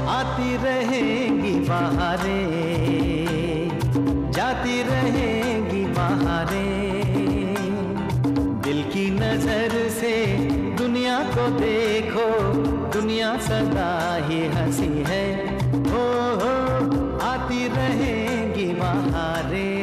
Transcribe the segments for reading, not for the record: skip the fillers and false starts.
आती रहेंगी बहारें, जाती रहेंगी बहारें। दिल की नजर से दुनिया को देखो, दुनिया सदा ही हंसी है। हो आती रहेंगी बहारें।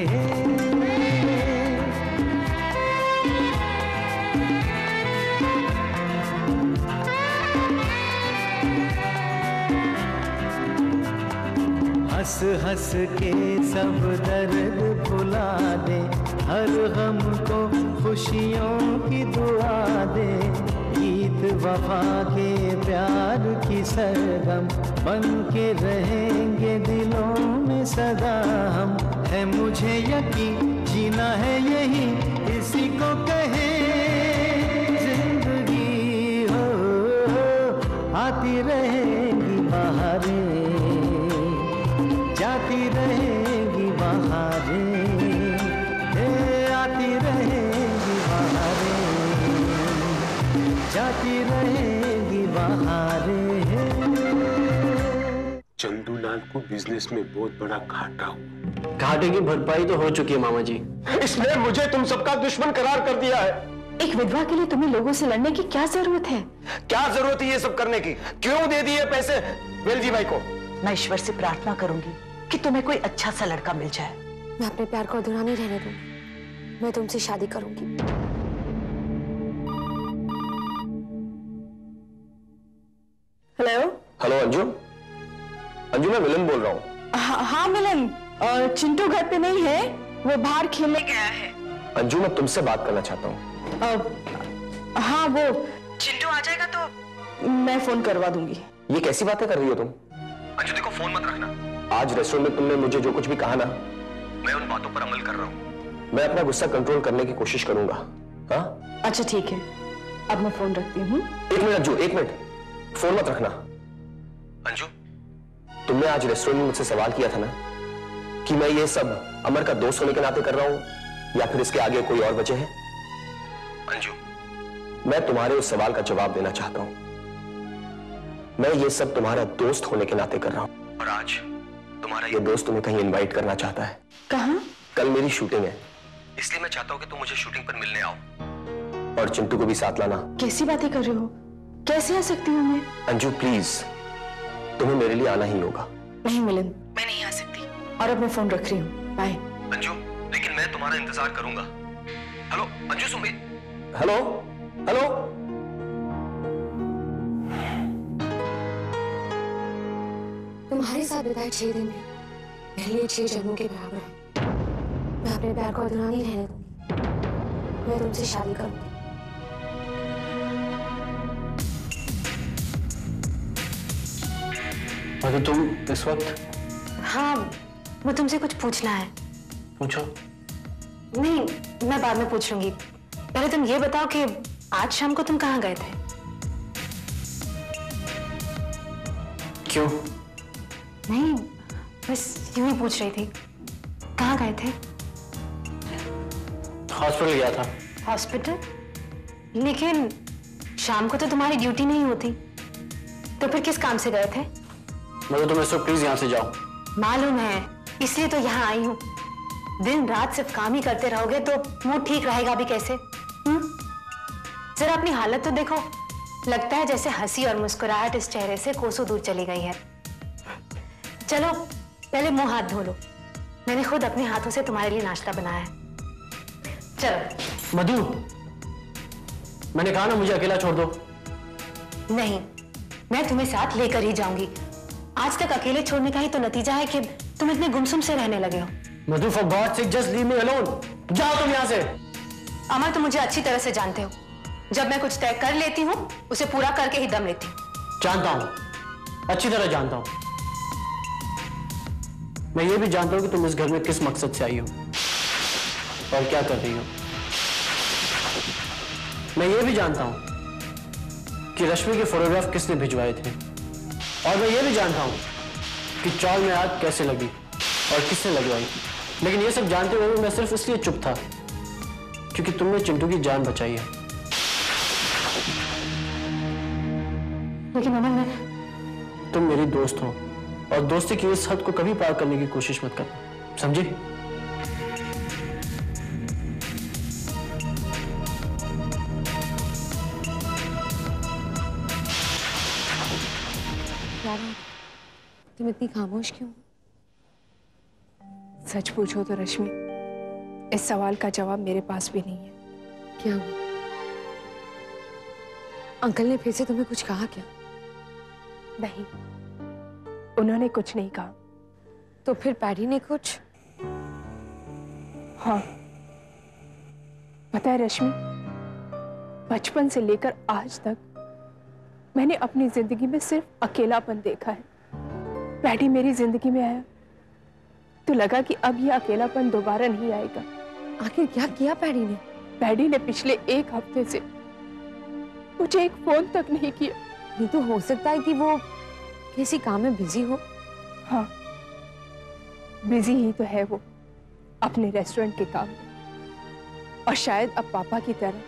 हंस हंस के सब दर्द भुला दे, हर गम को खुशियों की दुआ दे। गीत वफा के प्यार की सरगम बन के रहेंगे दिलों में सदा हम। है मुझे यकीन जीना है यही, इसी को कहे जिंदगी। हो आती रहेंगी बहारें, जाती रहेंगी बहारें। आती रहेंगी बहारें, जाती रहेंगी बहारें। चंदूलाल को बिजनेस में बहुत बड़ा घाटा हुआ। घाटे की भरपाई तो हो चुकी है मामा जी। इसने मुझे तुम सबका दुश्मन करार कर दिया है। एक विधवा के लिए तुम्हें लोगों से लड़ने की क्या जरूरत है? क्या जरूरत है ये सब करने की? क्यों दे दिए पैसे वेलजी भाई को? मैं ईश्वर से प्रार्थना करूंगी कि तुम्हें कोई अच्छा सा लड़का मिल जाए। मैं अपने प्यार को अधूरा नहीं रहने दूंगी। मैं तुमसे शादी करूंगी। Hello hello Anju. अंजू मैं मिलन बोल रहा हूँ। हाँ मिलन, चिंटू घर पे नहीं है, वो बाहर खेलने गया है। अंजू मैं तुमसे बात करना चाहता हूँ। हाँ वो चिंटू आ जाएगा तो मैं फोन करवा दूंगी। ये कैसी बातें कर रही हो तुम? अंजू देखो फोन मत रखना। आज रेस्टोरेंट में तुमने मुझे जो कुछ भी कहा ना, मैं उन बातों पर अमल कर रहा हूँ। मैं अपना गुस्सा कंट्रोल करने की कोशिश करूंगा। हाँ अच्छा ठीक है, अब मैं फोन रखती हूँ। एक मिनट अंजू, एक मिनट, फोन मत रखना। अंजू तुमने आज रेस्टोरेंट में मुझसे सवाल किया था ना कि मैं ये सब अमर का दोस्त होने के नाते कर रहा हूं या फिर इसके आगे कोई और वजह है। अंजू मैं तुम्हारे उस सवाल का जवाब देना चाहता हूं। मैं ये सब तुम्हारा दोस्त होने के नाते कर रहा हूं। और आज तुम्हारा ये दोस्त तुम्हें कहीं इनवाइट करना चाहता है। कहाँ? कल मेरी शूटिंग है, इसलिए मैं चाहता हूँ कि तुम मुझे शूटिंग पर मिलने आओ। और चिंटू को भी साथ लाना। कैसी बातें कर रहे हो? कैसे आ सकती हूँ मैं? अंजू प्लीज, तुम्हें मेरे लिए आना ही होगा। नहीं मिलन, मैं नहीं आ सकती। और अब मैं फोन रख रही हूँ, बाय। अंजू लेकिन मैं तुम्हारा इंतजार करूंगा। हेलो अंजू सुन। Hello hello. तुम्हारे साथ बिताए 6 दिन मेरे लिए 6 जन्मों के बराबर है। मैं अपने प्यार को अधूरा नहीं रहने दूंगी। मैं तुमसे शादी करूंगी। अगर तुम इस वक्त? हाँ, वो तुमसे कुछ पूछना है। पूछो। नहीं, मैं बाद में पूछ लूंगी। पहले तुम ये बताओ कि आज शाम को तुम कहाँ गए थे? क्यों? नहीं, बस यूं ही पूछ रही थी। कहाँ गए थे? हॉस्पिटल गया था। हॉस्पिटल? लेकिन शाम को तो तुम्हारी ड्यूटी नहीं होती, तो फिर किस काम से गए थे? मगर तुम इसको प्लीज यहाँ से जाओ। मालूम है, इसलिए तो यहाँ आई हूँ। दिन रात सिर्फ काम ही करते रहोगे तो मूड ठीक रहेगा भी कैसे? जरा अपनी हालत तो देखो। लगता है जैसे हंसी और मुस्कुराहट इस चेहरे से कोसों दूर चली गई है। चलो पहले मुंह हाथ धो लो। मैंने खुद अपने हाथों से तुम्हारे लिए नाश्ता बनाया है। चलो। मधु, मैंने कहा ना मुझे अकेला छोड़ दो। नहीं, मैं तुम्हें साथ लेकर ही जाऊंगी। आज तक अकेले छोड़ने का ही तो नतीजा है कि तुम इतने गुमसुम से रहने लगे हो। Madhu, for God sake just leave me alone. जाओ तुम यहाँ से। अमर, तुम मुझे अच्छी तरह से जानते हो। जब मैं कुछ तय कर लेती हूँ उसे पूरा करके ही दम लेती हूँ। जानता हूँ, अच्छी तरह जानता हूँ। मैं ये भी जानता हूँ कि तुम इस घर में किस मकसद से आई हो और क्या कर रही हो। मैं ये भी जानता हूँ कि रश्मि के फोटोग्राफ किसने भिजवाए थे। और मैं ये भी जानता हूँ कि चौल में आग कैसे लगी और किसने लगवाई। लेकिन ये सब जानते हुए मैं सिर्फ इसलिए चुप था क्योंकि तुमने चिंटू की जान बचाई है। लेकिन अमर, तुम मेरी दोस्त हो और दोस्ती की इस हद को कभी पार करने की कोशिश मत करना, समझी? तुम इतनी खामोश क्यों? सच पूछो तो रश्मि, इस सवाल का जवाब मेरे पास भी नहीं है। क्या हुआ? अंकल ने फिर से तुम्हें कुछ कहा क्या? नहीं, उन्होंने कुछ नहीं कहा। तो फिर पैडी ने कुछ? हाँ, पता है रश्मि, बचपन से लेकर आज तक मैंने अपनी जिंदगी में सिर्फ अकेलापन देखा है। पैडी मेरी जिंदगी में आया तो लगा कि अब यह अकेलापन दोबारा नहीं आएगा। आखिर क्या किया पैडी ने? पैडी ने पिछले 1 हफ्ते से मुझे एक फोन तक नहीं किया। ये तो हो सकता है कि वो किसी काम में बिजी हो। हाँ, बिजी ही तो है वो अपने रेस्टोरेंट के काम में। और शायद अब पापा की तरह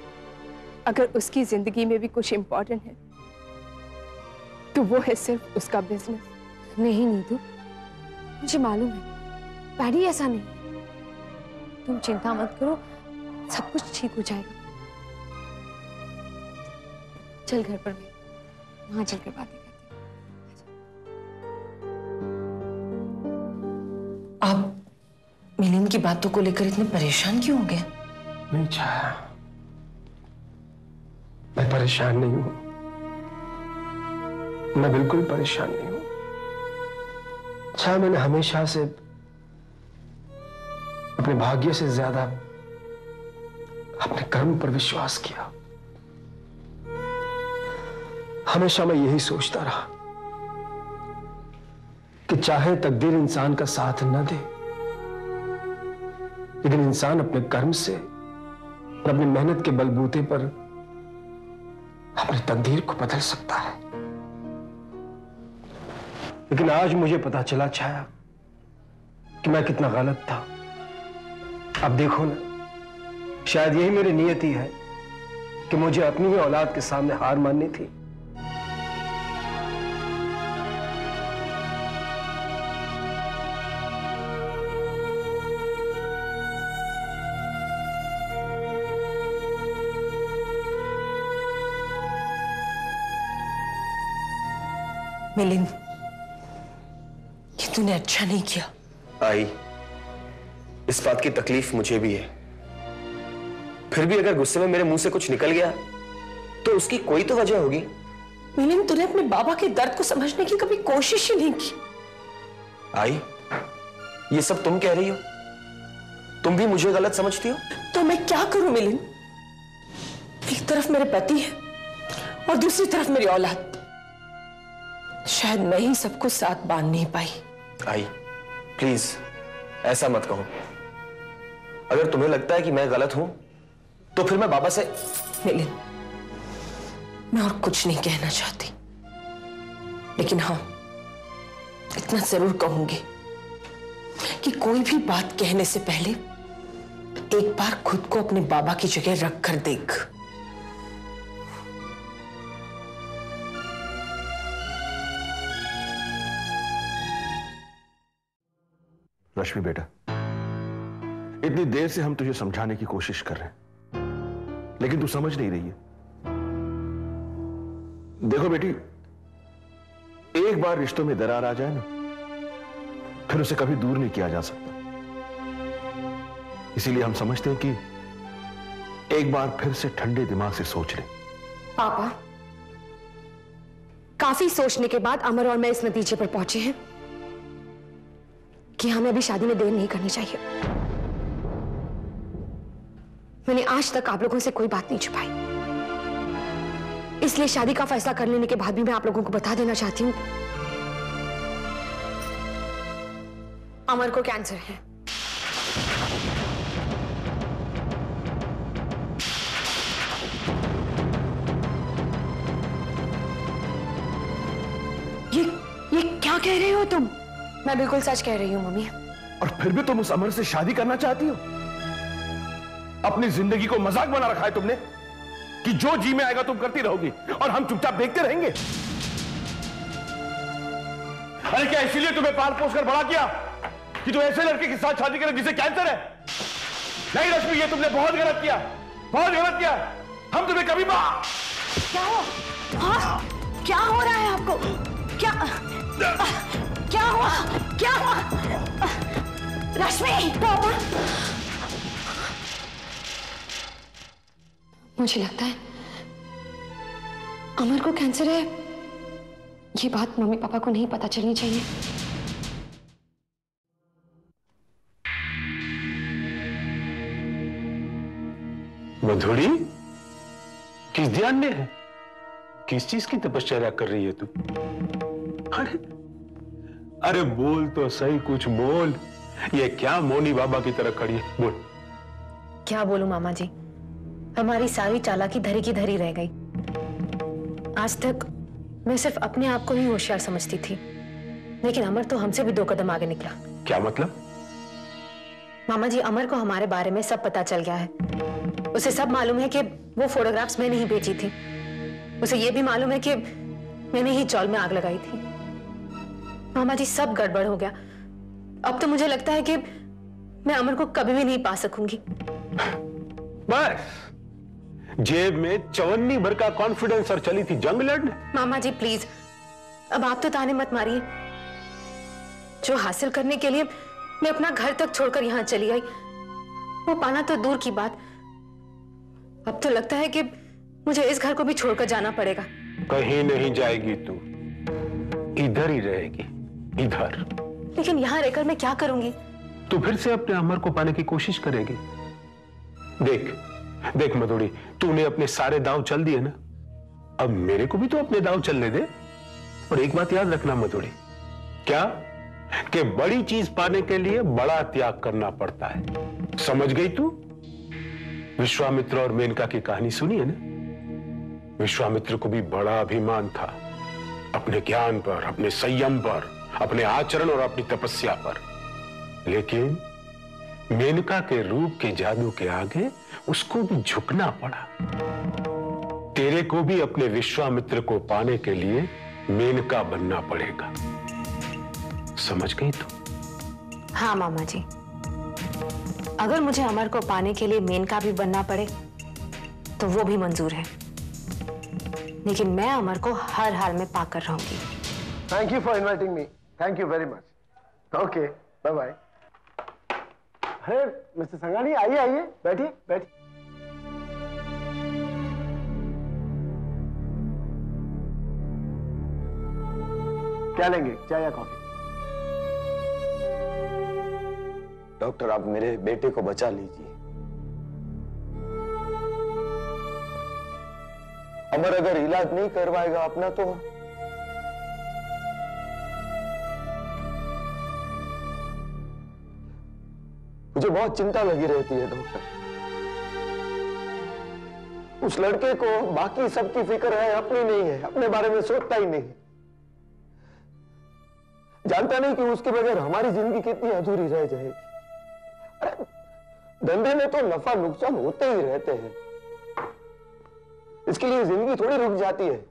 अगर उसकी जिंदगी में भी कुछ इंपॉर्टेंट है तो वो है सिर्फ उसका बिजनेस। नहीं नीतू, मुझे मालूम है पैडी ऐसा नहीं है। तुम चिंता मत करो, सब कुछ ठीक हो जाएगा। चल घर पर वहां चलकर बातें करते हैं। आप मिलिंद की बातों को लेकर इतने परेशान क्यों हो गए? नहीं छाया, मैं परेशान नहीं हूं। मैं बिल्कुल परेशान नहीं हूं। छाया, मैंने हमेशा से अपने भाग्य से ज्यादा अपने कर्म पर विश्वास किया। हमेशा मैं यही सोचता रहा कि चाहे तकदीर इंसान का साथ न दे, लेकिन इंसान अपने कर्म से और अपनी मेहनत के बलबूते पर अपनी तकदीर को बदल सकता है। लेकिन आज मुझे पता चला छाया कि मैं कितना गलत था। अब देखो ना, शायद यही मेरी नियति है कि मुझे अपनी ही औलाद के सामने हार माननी थी। मिलिंद, ये तूने अच्छा नहीं किया। आई, इस बात की तकलीफ मुझे भी है। फिर भी अगर गुस्से में मेरे मुंह से कुछ निकल गया तो उसकी कोई तो वजह होगी। मिलिंद, तूने अपने बाबा के दर्द को समझने की कभी कोशिश ही नहीं की। आई, ये सब तुम कह रही हो? तुम भी मुझे गलत समझती हो? तो मैं क्या करूं मिलिंद? एक तरफ मेरे पति है और दूसरी तरफ मेरी औलाद। शायद मैं ही सबको साथ बांध नहीं पाई। आई, प्लीज ऐसा मत कहो। अगर तुम्हें लगता है कि मैं गलत हूं तो फिर मैं बाबा से। मिलिंद, मैं और कुछ नहीं कहना चाहती, लेकिन हाँ, इतना जरूर कहूंगी कि कोई भी बात कहने से पहले एक बार खुद को अपने बाबा की जगह रख कर देख। रश्मि बेटा, इतनी देर से हम तुझे समझाने की कोशिश कर रहे हैं, लेकिन तू समझ नहीं रही है। देखो बेटी, एक बार रिश्तों में दरार आ जाए ना, फिर उसे कभी दूर नहीं किया जा सकता। इसीलिए हम समझते हैं कि एक बार फिर से ठंडे दिमाग से सोच ले। पापा, काफी सोचने के बाद अमर और मैं इस नतीजे पर पहुंचे हैं कि हमें अभी शादी में देर नहीं करनी चाहिए। मैंने आज तक आप लोगों से कोई बात नहीं छुपाई, इसलिए शादी का फैसला कर लेने के बाद भी मैं आप लोगों को बता देना चाहती हूँ, अमर को कैंसर है। ये क्या कह रहे हो तुम? मैं बिल्कुल सच कह रही हूँ मम्मी। और फिर भी तुम उस अमर से शादी करना चाहती हो? अपनी जिंदगी को मजाक बना रखा है तुमने कि जो जी में आएगा तुम करती रहोगी और हम चुपचाप देखते रहेंगे। अरे क्या इसीलिए तुम्हें पाल पोस कर बड़ा किया कि तुम ऐसे लड़के के साथ शादी करें जिसे कैंसर है? नहीं रश्मि, ये तुमने बहुत गलत किया, बहुत गलत किया। हम तुम्हें कभी क्या हो? हाँ? क्या हो रहा है आपको? क्या क्या हुआ? क्या हुआ? रश्मि, पापा, मुझे लगता है अमर को कैंसर है। ये बात मम्मी पापा को नहीं पता चलनी चाहिए। मधुरी, किस ध्यान में है? किस चीज की तपश्चर्या कर रही है तू? अरे अरे बोल तो सही, कुछ बोल। ये क्या मौनी बाबा की तरह खड़ी है? बोल। क्या बोलूं मामा जी, हमारी सारी चालाकी धरी की धरी रह गई। आज तक मैं सिर्फ अपने आप को ही होशियार समझती थी, लेकिन अमर तो हमसे भी 2 कदम आगे निकला। क्या मतलब? मामा जी, अमर को हमारे बारे में सब पता चल गया है। उसे सब मालूम है कि वो फोटोग्राफ्स मैंने ही बेची थी। उसे ये भी मालूम है कि मैंने ही चौल में आग लगाई थी। मामा जी, सब गड़बड़ हो गया। अब तो मुझे लगता है कि मैं अमर को कभी भी नहीं पा सकूंगी। बस जेब में चवन्नी भर का कॉन्फिडेंस और चली थी जंग लड़ने। मामा जी प्लीज, अब आप तो ताने मत मारिए। जो हासिल करने के लिए मैं अपना घर तक छोड़कर यहां चली आई, वो पाना तो दूर की बात, अब तो लगता है कि मुझे इस घर को भी छोड़कर जाना पड़ेगा। कहीं नहीं जाएगी तू, इधर ही रहेगी, इधर। लेकिन यहां रहकर मैं क्या करूंगी? तू फिर से अपने अमर को पाने की कोशिश करेगी। देख देख मधुरी, तूने अपने सारे दांव चल दिए ना, अब मेरे को भी तो अपने दांव चलने दे। और एक बात याद रखना मधुरी, क्या कि बड़ी चीज पाने के लिए बड़ा त्याग करना पड़ता है। समझ गई तू? विश्वामित्र और मेनका की कहानी सुनी है ना? विश्वामित्र को भी बड़ा अभिमान था अपने ज्ञान पर, अपने संयम पर, अपने आचरण और अपनी तपस्या पर, लेकिन मेनका के रूप के जादू के आगे उसको भी झुकना पड़ा। तेरे को भी अपने विश्वामित्र को पाने के लिए मेनका बनना पड़ेगा। समझ गई तू? हाँ मामा जी, अगर मुझे अमर को पाने के लिए मेनका भी बनना पड़े तो वो भी मंजूर है, लेकिन मैं अमर को हर हाल में पाकर रहूंगी। Thank you for inviting me. Thank you very much. Okay, bye bye. अरे मिस्टर संगानी, आइए आइए, बैठिए बैठिए। क्या लेंगे, चाय या कॉफी? डॉक्टर, आप मेरे बेटे को बचा लीजिए। अमर अगर इलाज नहीं करवाएगा अपना तो मुझे बहुत चिंता लगी रहती है डॉक्टर। उस लड़के को बाकी सबकी फिक्र है, अपनी नहीं है, अपने बारे में सोचता ही नहीं। जानता नहीं कि उसके बगैर हमारी जिंदगी कितनी अधूरी रह जाएगी। अरे धंधे में तो नफा नुकसान होते ही रहते हैं, इसके लिए जिंदगी थोड़ी रुक जाती है।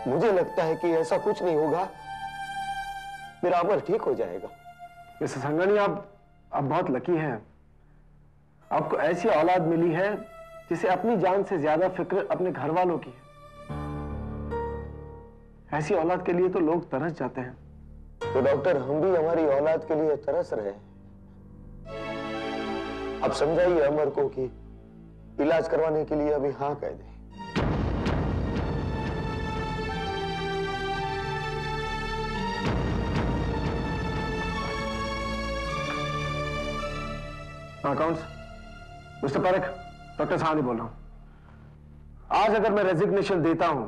मुझे लगता है कि ऐसा कुछ नहीं होगा, मेरा अमर ठीक हो जाएगा। मिस्टर संगानी, आप बहुत लकी हैं। आपको ऐसी औलाद मिली है जिसे अपनी जान से ज्यादा फिक्र अपने घर वालों की है। ऐसी औलाद के लिए तो लोग तरस जाते हैं। तो डॉक्टर, हम भी हमारी औलाद के लिए तरस रहे हैं। अब समझाइए अमर को कि इलाज करवाने के लिए अभी हाँ कह दे। Accounts, mister Parekh, doctor Sahni बोल रहा हूं। आज अगर मैं रेजिग्नेशन देता हूं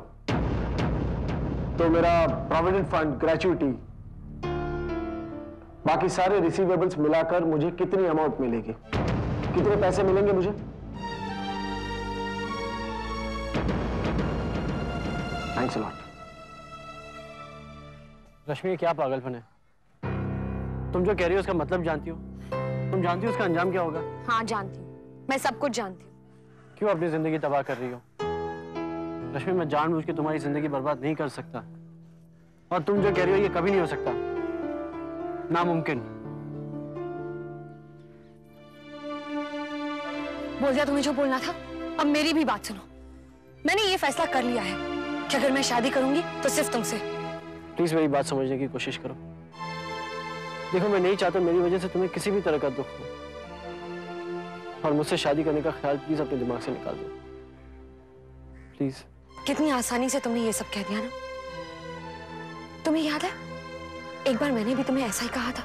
तो मेरा प्रोविडेंट फंड, ग्रेच्युटी, बाकी सारे रिसीवेबल्स मिलाकर मुझे कितनी अमाउंट मिलेगी, कितने पैसे मिलेंगे मुझे? Thanks a lot. रश्मि, क्या पागलपन है? तुम जो कह रही हो उसका मतलब जानती हो? तुम जानती हो उसका अंजाम क्या होगा? हाँ जानती हूँ, मैं सब कुछ जानती हूँ। क्यों अपनी जिंदगी तबाह कर रही हो? रश्मि, मैं जानबूझ के तुम्हारी जिंदगी बर्बाद नहीं कर सकता, और तुम जो कह रही हो ये कभी नहीं हो सकता, नामुमकिन। बोल दिया तुम्हें जो बोलना था, अब मेरी भी बात सुनो। मैंने ये फैसला कर लिया है कि अगर मैं शादी करूंगी तो सिर्फ तुमसे। प्लीज मेरी बात समझने की कोशिश करो। देखो, मैं नहीं चाहता मेरी वजह से तुम्हें किसी भी तरह का दुख हो, और मुझसे शादी करने का ख्याल प्लीज अपने दिमाग से निकाल दो, प्लीज। कितनी आसानी से तुमने ये सब कह दिया ना। तुम्हें याद है एक बार मैंने भी तुम्हें ऐसा ही कहा था।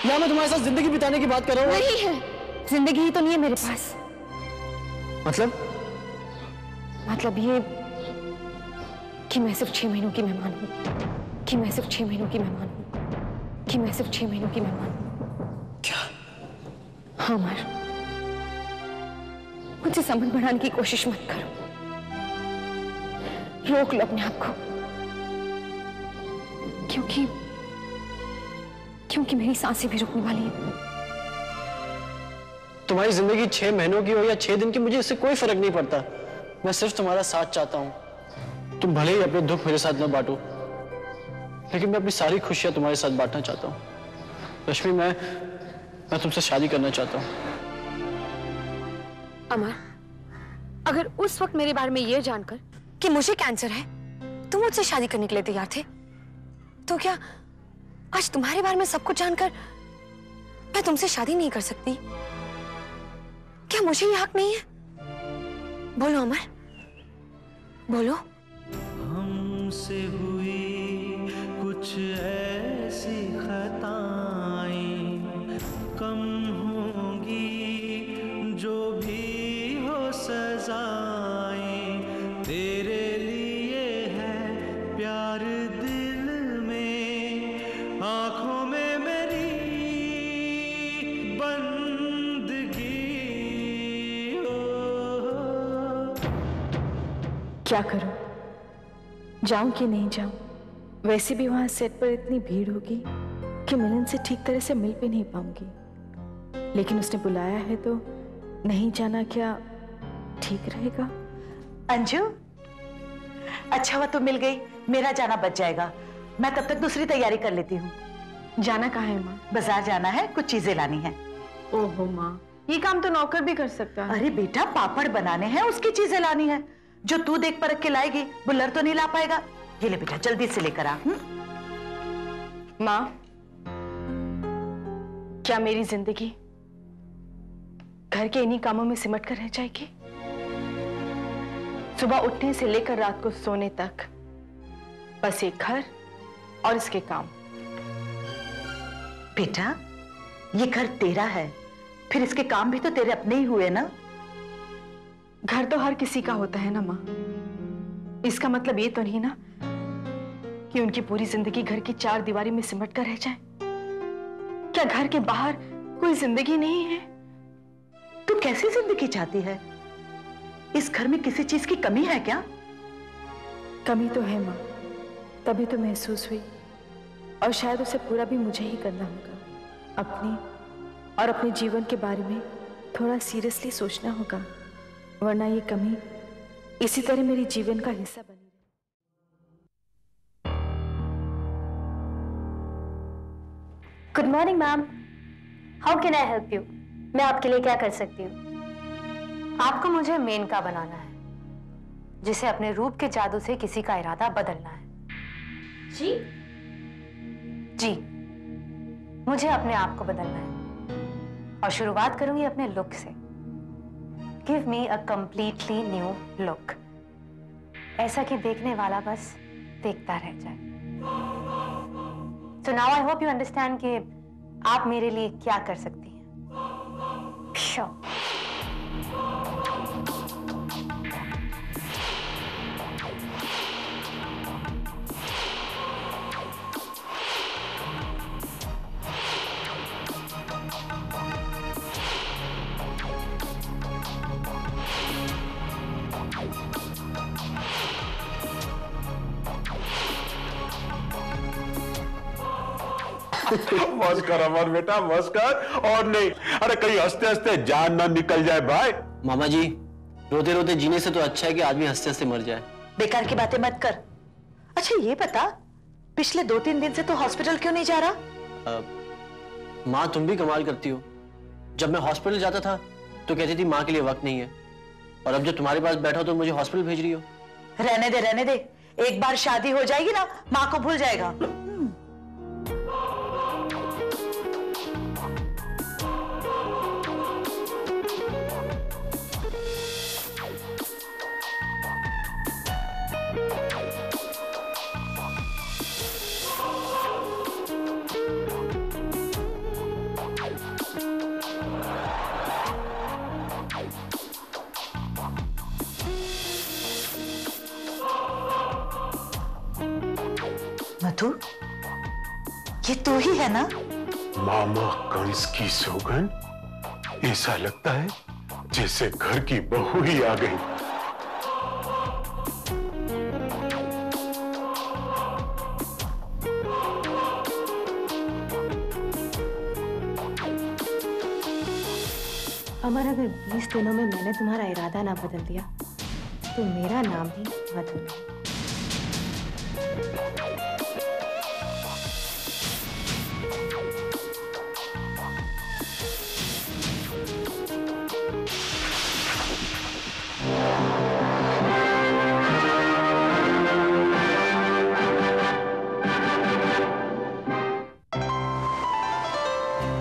या मैं तुम्हारे साथ जिंदगी बिताने की बात कर रहा हूँ। नहीं है, जिंदगी ही तो नहीं है मेरे पास। मतलब ये कि मैं सिर्फ 6 महीनों की मेहमान हूँ, कि मैं सिर्फ 6 महीनों की मेहमान हूँ, कि मैं सिर्फ 6 महीनों की मेहमान हूँ। क्या? हाँ अमर, मुझसे संबंध बढ़ाने की कोशिश मत करो, रोक लो अपने आप को, क्योंकि मेरी सांसें भी रुकने वाली है। तुम्हारी जिंदगी 6 महीनों की हो या 6 दिन की, मुझे इससे कोई फर्क नहीं पड़ता। मैं सिर्फ तुम्हारा साथ चाहता हूँ। तुम भले ही अपने दुख मेरे साथ न बांटो, लेकिन मैं अपनी सारी खुशियां तुम्हारे साथ बांटना चाहता हूँ। रश्मि, मैं तुमसे शादी करना चाहता हूँ। अमर, अगर उस वक्त मेरे बारे में यह जानकर कि मुझे कैंसर है तुम मुझसे शादी करने के लिए तैयार थे, तो क्या आज तुम्हारे बारे में सब कुछ जानकर मैं तुमसे शादी नहीं कर सकती? क्या मुझे ये हक नहीं है? बोलो अमर, बोलो। हमसे हुई कुछ ऐसी खताएं कम होंगी, जो भी हो सजाएं तेरे लिए है प्यार दिल में, आंखों में मेरी बंदगी। क्या करूं, जाऊं कि नहीं जाऊं? वैसे भी वहां सेट पर इतनी भीड़ होगी कि मिलन से ठीक तरह से मिल भी नहीं पाऊंगी, लेकिन उसने बुलाया है तो नहीं जाना क्या ठीक रहेगा? अंजू, अच्छा हुआ तुम मिल गई, मेरा जाना बच जाएगा। मैं तब तक दूसरी तैयारी कर लेती हूँ। जाना कहाँ है माँ? बाजार जाना है, कुछ चीजें लानी है। ओहो माँ, ये काम तो नौकर भी कर सकता है। अरे बेटा, पापड़ बनाने हैं, उसकी चीजें लानी है। जो तू देख परख के लाएगी बुल्लर तो नहीं ला पाएगा। ये ले बेटा, जल्दी से लेकर आ। माँ, क्या मेरी जिंदगी घर के इन्हीं कामों में सिमट कर रह जाएगी? सुबह उठने से लेकर रात को सोने तक बस एक घर और इसके काम। बेटा, ये घर तेरा है, फिर इसके काम भी तो तेरे अपने ही हुए ना। घर तो हर किसी का होता है ना माँ। इसका मतलब ये तो नहीं ना कि उनकी पूरी जिंदगी घर की 4 दीवारी में सिमट कर रह जाए। क्या घर के बाहर कोई जिंदगी नहीं है? तू कैसी जिंदगी चाहती है? इस घर में किसी चीज की कमी है क्या? कमी तो है माँ, तभी तो महसूस हुई, और शायद उसे पूरा भी मुझे ही करना होगा। अपनी और अपने जीवन के बारे में थोड़ा सीरियसली सोचना होगा, वरना ये कमी इसी तरह मेरे जीवन का हिस्सा बनी रहे। Good morning ma'am, how can I help you? मैं आपके लिए क्या कर सकती हूँ? आपको मुझे मेनका बनाना है, जिसे अपने रूप के जादू से किसी का इरादा बदलना है। जी? जी, मुझे अपने आप को बदलना है, और शुरुआत करूंगी अपने लुक से। Give me a completely new look, ऐसा कि देखने वाला बस देखता रह जाए। So now I hope you understand कि आप मेरे लिए क्या कर सकती हैं। Sure. बस कर अमर बेटा, बस कर। और नहीं, अरे कहीं हंसते हंसते जान ना निकल जाए भाई। मामा जी, रोते रोते जीने से तो अच्छा है कि आदमी हंसते हंसते मर जाए। बेकार की बातें मत कर। अच्छा ये बता, पिछले 2-3 दिन से तो हॉस्पिटल क्यों नहीं जा रहा? माँ तुम भी कमाल करती हो। जब मैं हॉस्पिटल जाता था तो कहती थी माँ के लिए वक्त नहीं है, और अब जब तुम्हारे पास बैठा हो तो मुझे हॉस्पिटल भेज रही हो। रहने दे रहने दे, एक बार शादी हो जाएगी ना माँ को भूल जाएगा। मधु, ये तू ही है ना? मामा कंस की सौगन, ऐसा लगता है जैसे घर की बहू ही आ गई। अमर, अगर 20 दिनों में मैंने तुम्हारा इरादा ना बदल दिया तो मेरा नाम भी मधु नहीं।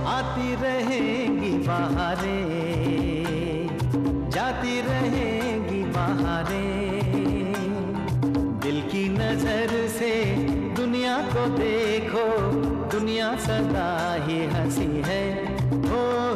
आती रहेंगी बहारें, जाती रहेंगी बहारें, दिल की नजर से दुनिया को देखो, दुनिया सदा ही हंसी है। ओ